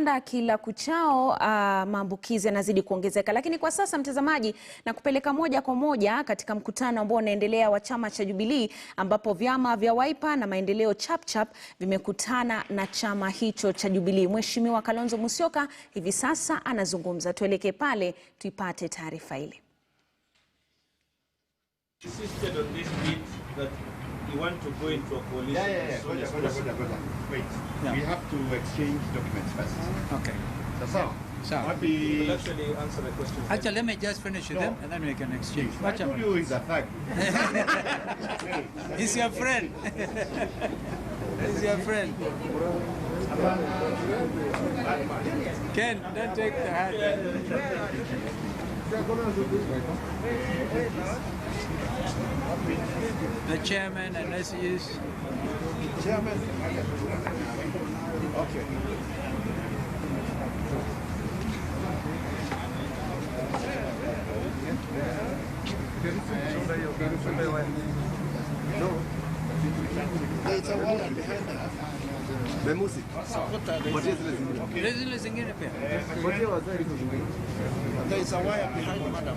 kikanda kila kuchao, maambukizi yanazidi kuongezeka. Lakini kwa sasa, mtazamaji, na kupeleka moja kwa moja katika mkutano ambao unaendelea wa chama cha Jubilee, ambapo vyama vya Wiper na Maendeleo Chap vimekutana na chama hicho cha Jubilee. Mheshimiwa Kalonzo Musyoka hivi sasa anazungumza. Tuelekee pale tuipate taarifa ile. You want to go into a coalition? Wait. Yeah. We have to exchange documents first. Okay. So, you will actually answer the question. Actually, let me just finish with them and then we can exchange. I told you he's a thug. He's your friend. He's your friend. Ken, don't take the hat. The chairman and SEs. Chairman. Okay. It's a wire behind us. The music. What is Zingine pia. there is a wire behind madam.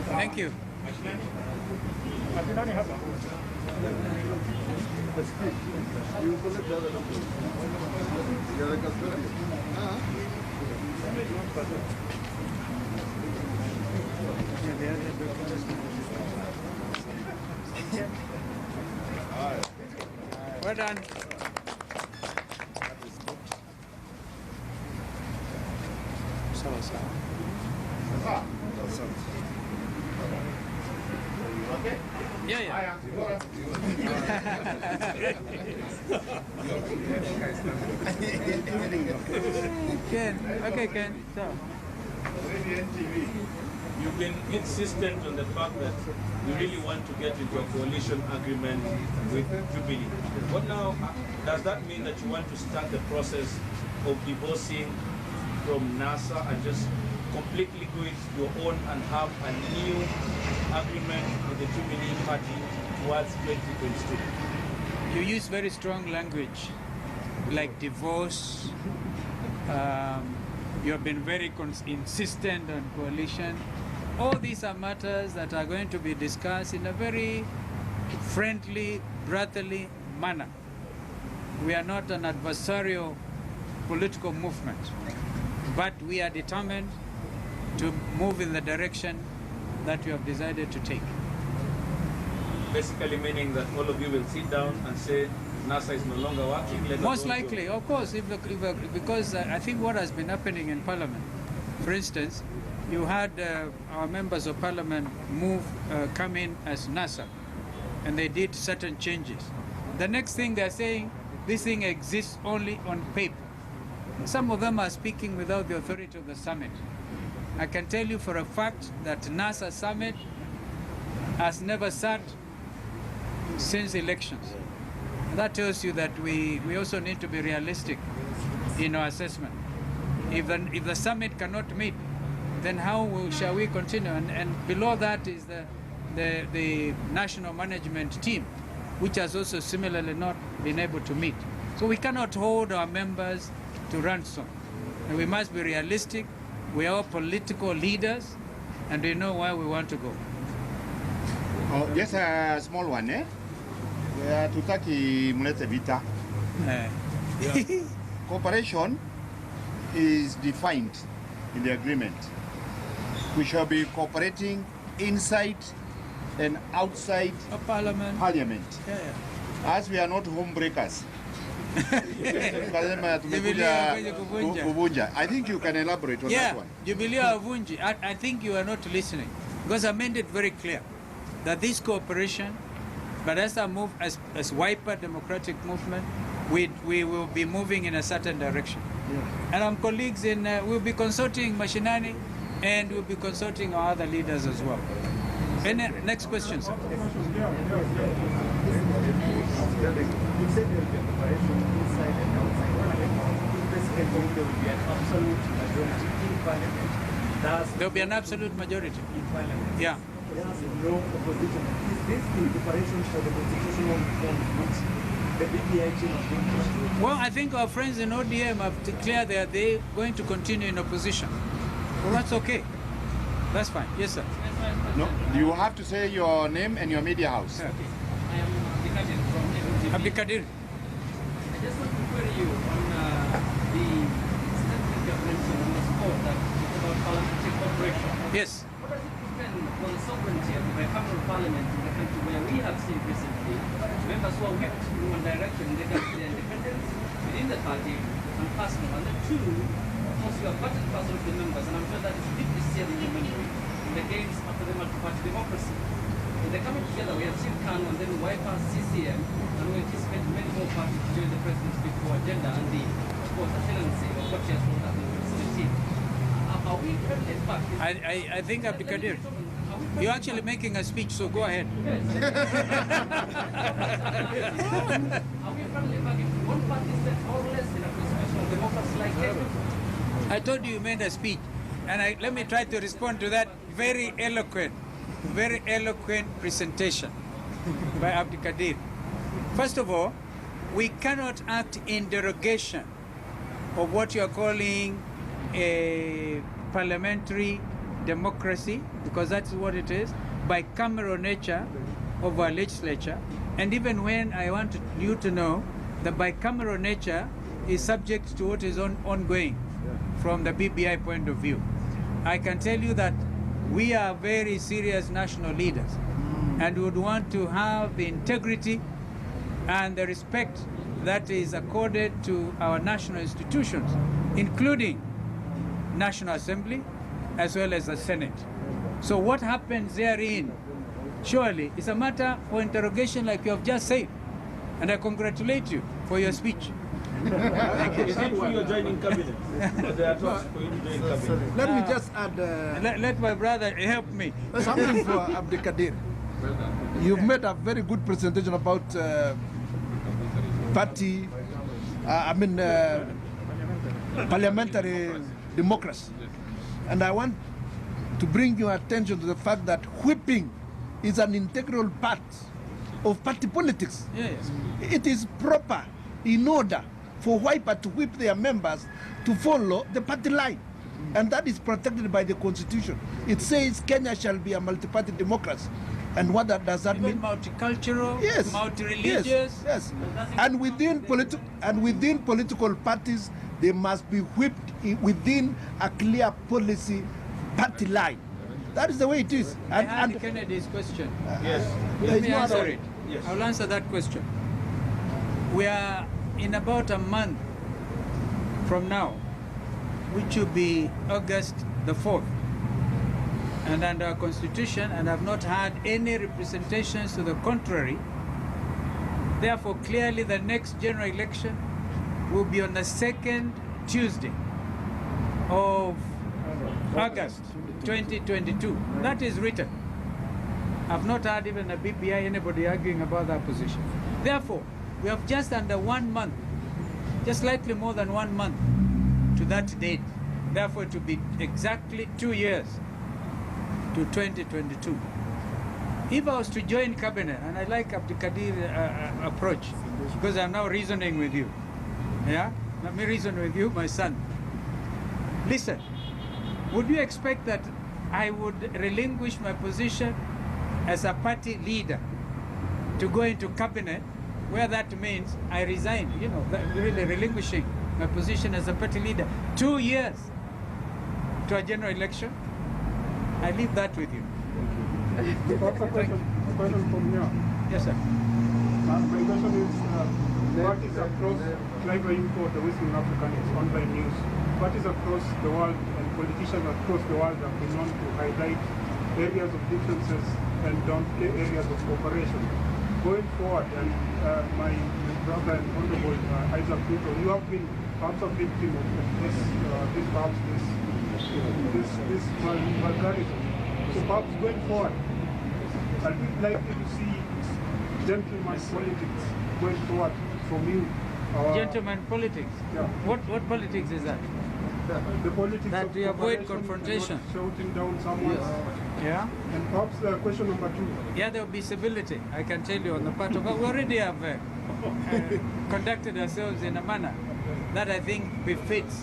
Thank you. Well done. Yeah. Ken, okay, Ken. So. You've been insistent on the fact that you really want to get into a coalition agreement with Jubilee. What now, does that mean that you want to start the process of divorcing from NASA and just completely go it your own and have a new agreement with the Jubilee party towards 2022? You use very strong language, like divorce. You have been very insistent on coalition. All these are matters that are going to be discussed in a very friendly, brotherly manner. We are not an adversarial political movement, but we are determined to move in the direction that we have decided to take. Basically meaning that all of you will sit down and say NASA is no longer working? Most likely, of course, because I think what has been happening in Parliament, for instance, you had our members of Parliament come in as NASA, and they did certain changes. The next thing they're saying, this thing exists only on paper. Some of them are speaking without the authority of the summit. I can tell you for a fact that NASA summit has never sat since elections. That tells you that we also need to be realistic in our assessment. If the summit cannot meet, then how shall we continue? And below that is the national management team, which has also similarly not been able to meet. So we cannot hold our members to ransom. And we must be realistic. We are all political leaders, and we know where we want to go. Oh, just a small one, eh? Tutaki mlete vita. Cooperation is defined in the agreement. We shall be cooperating inside and outside Parliament. Yeah. As we are not home breakers. I think you can elaborate on that one. Jubilee Avunji, I think you are not listening, because I made it very clear that this cooperation, but as I move as Wiper Democratic Movement, we will be moving in a certain direction. Yeah. And our colleagues will be consulting Mashinani, and we'll be consulting our other leaders as well. Any next question, sir? There will be an absolute majority. Yeah. there has been no opposition. Is this in preparation for the constitutional reform which the BBI team has been pursuing? Well, I think our friends in ODM have declared that they're going to continue in opposition. Well, that's okay. That's fine. Yes, sir. No, you have to say your name and your media house. Yeah. I am Abdikadir from MTV. Abdikadir. I just want to query you on the statement you have mentioned on the spot that it's about parliamentary cooperation. Yes. What does it depend on the sovereignty of the bicameral parliament in the country where we have seen recently members who are whipped in one direction, they got their independence within the party and personal. And then two, of course, you have butted personal to members, and I'm sure that is deeply seared in your memory in the games after the multi-party democracy. In the coming together, we have seen Kanu and then Wiper, CCM, and we anticipate many more parties to join the president's big four agenda and the, of course, ascendancy of what she has rolled out in 2017. Are we currently, in fact, I think, Abdikadir, you're actually making a speech, so go ahead. are we currently back into one party state or less in a constitutional democracy like Kenya? I told you made a speech, and let me try to respond to that very eloquent presentation by Abdikadir. First of all, we cannot act in derogation of what you are calling a parliamentary democracy, because that's what it is, bicameral nature of our legislature. And even when I want you to know, the bicameral nature is subject to what is ongoing from the BBI point of view. I can tell you that we are very serious national leaders and would want to have the integrity and the respect that is accorded to our national institutions, including National Assembly as well as the Senate. So what happens therein, surely, is a matter for interrogation like you have just said. And I congratulate you for your speech. Is it true you're joining cabinet? Or there are talks for you to join cabinet? Let me just add Let my brother help me. something for Abdikadir. You've made a very good presentation about parliamentary democracy. And I want to bring your attention to the fact that whipping is an integral part of party politics. Yes. It is proper in order for Wiper to whip their members to follow the party line. And that is protected by the Constitution. It says Kenya shall be a multi-party democracy. And what does that Even mean? multicultural, Yes. multi-religious. Yes. Yes. And within political parties, they must be whipped within a clear policy party line. That is the way it is. I had Kennedy's question. Yes. Let me no answer other- it. Yes. I'll answer that question. We are in about a month from now, which will be August the 4th. And under our constitution, and I've not had any representations to the contrary, therefore clearly the next general election will be on the second Tuesday of August 2022. That is written. I've not heard even a BBI anybody arguing about that position. Therefore, we have just under 1 month, just slightly more than 1 month to that date. Therefore, it will be exactly 2 years to 2022. If I was to join cabinet, and I like Abdikadir approach, because I'm now reasoning with you. Yeah? Let me reason with you, my son. Listen, would you expect that I would relinquish my position as a party leader to go into cabinet, where that means I resign, you know, really relinquishing my position as a party leader 2 years to a general election? I leave that with you. Question from here. Yes, sir. My question is, parties across, like you for the Western African, it's online news. Parties across the world and politicians across the world have been known to highlight areas of differences and downplay areas of cooperation. Going forward, and my brother and honorable Isaac Ruto, you have been perhaps a victim of this vulgarism. So perhaps going forward, I'd be likely to see gentleman politics going forward from you. Gentleman politics. Yeah. What politics is that? the politics That of we avoid cooperation, confrontation. not shouting down someone. Yeah? And perhaps question number 2. Yeah, there will be civility, I can tell you, on the part of... We already have conducted ourselves in a manner that I think befits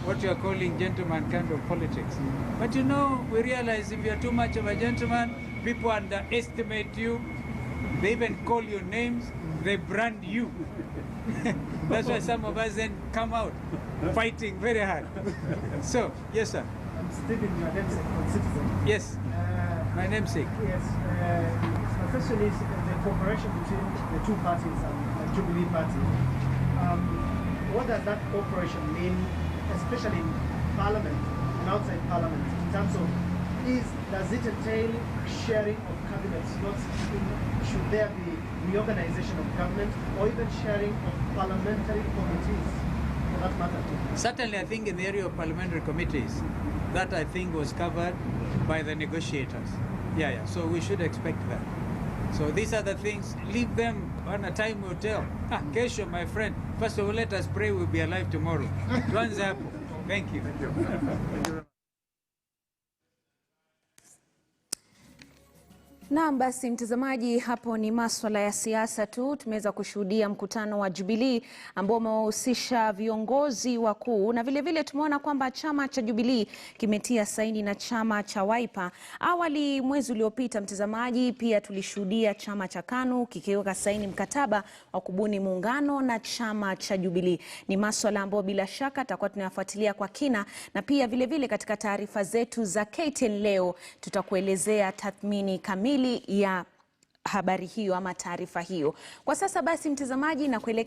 what you are calling gentleman kind of politics. But you know, we realize if you are too much of a gentleman, people underestimate you, they even call you names, they brand you. That's why some of us then come out fighting very hard. So, yes, sir. I'm Stephen, your namesake, citizen. Yes, my namesake. Yes. My question is the cooperation between the two parties and the Jubilee Party. What does that cooperation mean, especially in Parliament and outside Parliament, in terms of does it entail sharing of cabinets? Should there be reorganization of government or even sharing of parliamentary committees for that matter too? Certainly, I think in the area of parliamentary committees, that I think was covered by the negotiators. Yeah. So we should expect that. So these are the things, leave them on a time will tell. Kesho, my friend, first of all, let us pray we'll be alive tomorrow. Tuanze hapo. Thank you. Thank you. Naam, basi mtazamaji, hapo ni masuala ya siasa tu. Tumeweza kushuhudia mkutano wa Jubilee ambao umewahusisha viongozi wakuu na vile vile tumeona kwamba chama cha Jubilee kimetia saini na chama cha Wiper. Awali mwezi uliopita, mtazamaji, pia tulishuhudia chama cha KANU kikiweka saini mkataba wa kubuni muungano na chama cha Jubilee. Ni masuala ambayo bila shaka tutakuwa tunayafuatilia kwa kina, na pia vile vile katika taarifa zetu za KTN leo tutakuelezea tathmini kamili ya habari hiyo ama taarifa hiyo. Kwa sasa basi mtazamaji, na kuelekea